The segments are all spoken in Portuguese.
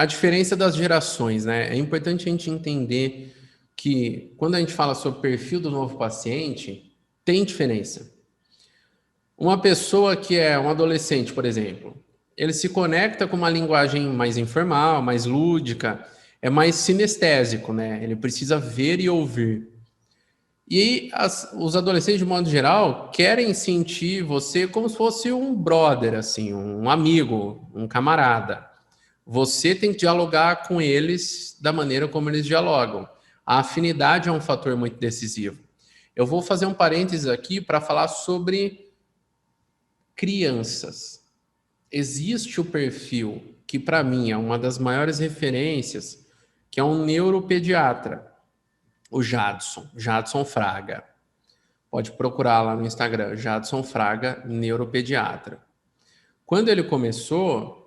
a diferença das gerações, né? É importante a gente entender que quando a gente fala sobre o perfil do novo paciente, tem diferença. Uma pessoa que é um adolescente, por exemplo, ele se conecta com uma linguagem mais informal, mais lúdica, é mais sinestésico, né? Ele precisa ver e ouvir. E os adolescentes, de modo geral, querem sentir você como se fosse um brother, assim, um amigo, um camarada. Você tem que dialogar com eles da maneira como eles dialogam. A afinidade é um fator muito decisivo. Eu vou fazer um parênteses aqui para falar sobre crianças. Existe o perfil que, para mim, é uma das maiores referências, que é um neuropediatra, o Jadson Fraga. Pode procurar lá no Instagram, Jadson Fraga, neuropediatra. Quando ele começou,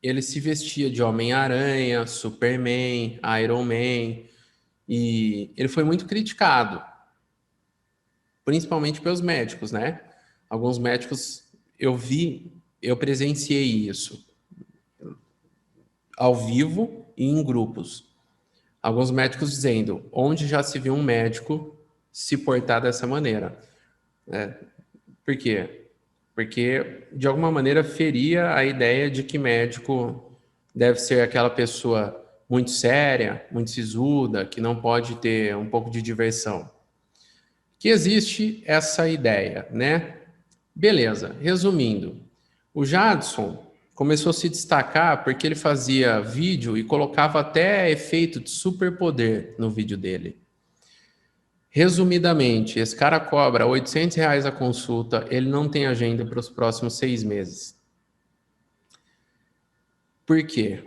ele se vestia de Homem-Aranha, Superman, Iron Man, e ele foi muito criticado, principalmente pelos médicos, né? Alguns médicos, eu presenciei isso ao vivo e em grupos. Alguns médicos dizendo, onde já se viu um médico se portar dessa maneira? Por quê? Porque, de alguma maneira, feria a ideia de que médico deve ser aquela pessoa muito séria, muito sisuda, que não pode ter um pouco de diversão. Que existe essa ideia, né? Beleza, resumindo, o Jadson começou a se destacar porque ele fazia vídeo e colocava até efeito de superpoder no vídeo dele. Resumidamente, esse cara cobra R$ 800 a consulta, ele não tem agenda para os próximos 6 meses. Por quê?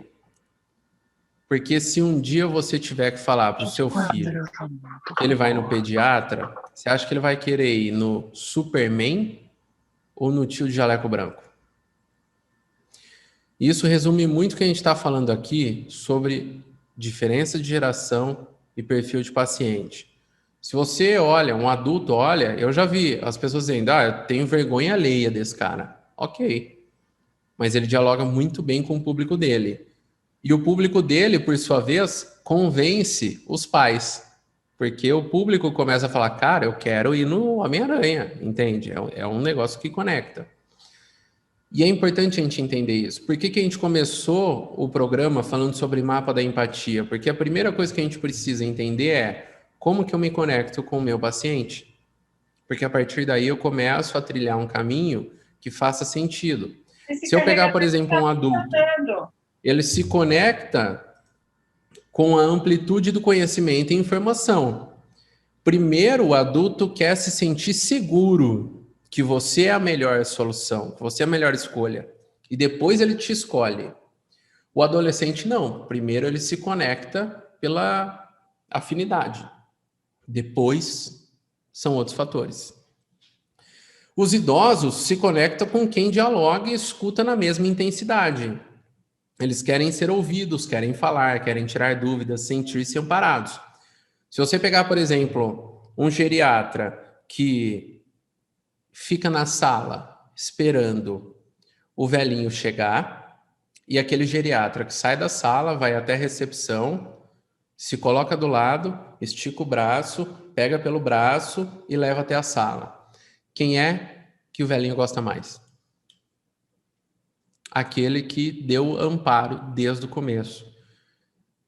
Porque se um dia você tiver que falar para o seu filho que ele vai no pediatra, você acha que ele vai querer ir no Superman ou no tio de jaleco branco? Isso resume muito o que a gente está falando aqui sobre diferença de geração e perfil de paciente. Se você olha, um adulto olha, eu já vi as pessoas dizendo, eu tenho vergonha alheia desse cara. Ok, mas ele dialoga muito bem com o público dele. E o público dele, por sua vez, convence os pais. Porque o público começa a falar, cara, eu quero ir no Homem-Aranha, entende? É um negócio que conecta. E é importante a gente entender isso. Por que a gente começou o programa falando sobre mapa da empatia? Porque a primeira coisa que a gente precisa entender é como que eu me conecto com o meu paciente. Porque a partir daí eu começo a trilhar um caminho que faça sentido. Se eu pegar, por exemplo, um adulto, ele se conecta com a amplitude do conhecimento e informação. Primeiro, o adulto quer se sentir seguro que você é a melhor solução, que você é a melhor escolha. E depois ele te escolhe. O adolescente não. Primeiro ele se conecta pela afinidade. Depois são outros fatores. Os idosos se conectam com quem dialoga e escuta na mesma intensidade. Eles querem ser ouvidos, querem falar, querem tirar dúvidas, sentir-se amparados. Se você pegar, por exemplo, um geriatra que fica na sala esperando o velhinho chegar, e aquele geriatra que sai da sala, vai até a recepção, se coloca do lado, estica o braço, pega pelo braço e leva até a sala. Quem é que o velhinho gosta mais? Aquele que deu amparo desde o começo.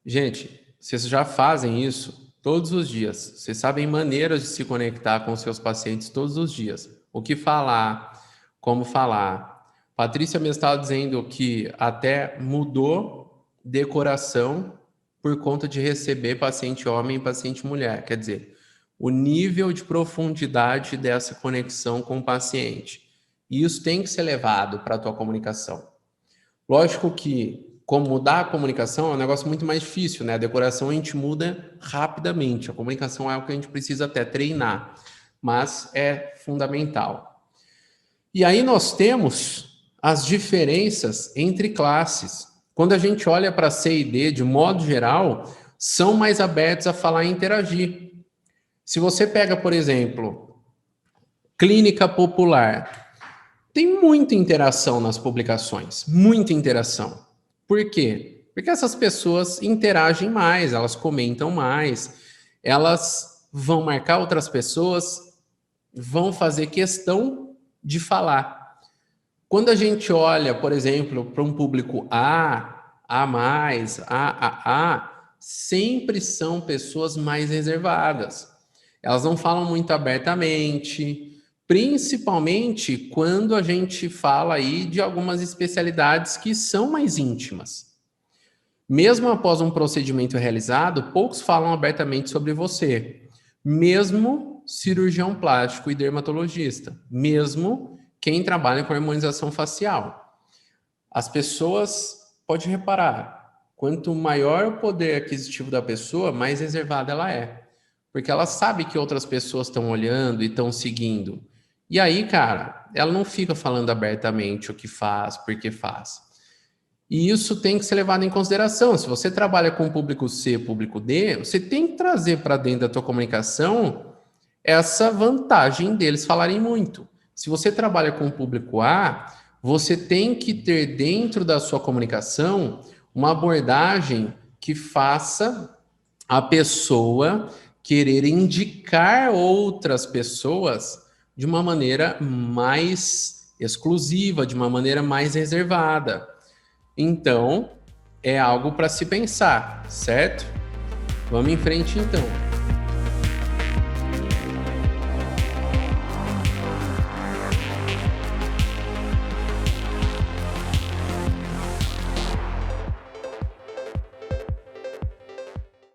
Gente, vocês já fazem isso todos os dias. Vocês sabem maneiras de se conectar com seus pacientes todos os dias. O que falar, como falar. Patrícia me estava dizendo que até mudou decoração por conta de receber paciente homem e paciente mulher. Quer dizer, o nível de profundidade dessa conexão com o paciente. E isso tem que ser levado para a tua comunicação. Lógico que, como mudar a comunicação é um negócio muito mais difícil, né? A decoração a gente muda rapidamente. A comunicação é algo que a gente precisa até treinar, mas é fundamental. E aí nós temos as diferenças entre classes. Quando a gente olha para C e D, de modo geral, são mais abertos a falar e interagir. Se você pega, por exemplo, clínica popular, tem muita interação nas publicações, muita interação. Por quê? Porque essas pessoas interagem mais, elas comentam mais, elas vão marcar outras pessoas, vão fazer questão de falar. Quando a gente olha, por exemplo, para um público A mais, sempre são pessoas mais reservadas. Elas não falam muito abertamente, principalmente quando a gente fala aí de algumas especialidades que são mais íntimas. Mesmo após um procedimento realizado, poucos falam abertamente sobre você. Mesmo cirurgião plástico e dermatologista, mesmo quem trabalha com harmonização facial. As pessoas, pode reparar, quanto maior o poder aquisitivo da pessoa, mais reservada ela é. Porque ela sabe que outras pessoas estão olhando e estão seguindo. E aí, cara, ela não fica falando abertamente o que faz, por que faz. E isso tem que ser levado em consideração. Se você trabalha com público C, público D, você tem que trazer para dentro da tua comunicação essa vantagem deles falarem muito. Se você trabalha com público A, você tem que ter dentro da sua comunicação uma abordagem que faça a pessoa querer indicar outras pessoas de uma maneira mais exclusiva, de uma maneira mais reservada. Então, é algo para se pensar, certo? Vamos em frente então.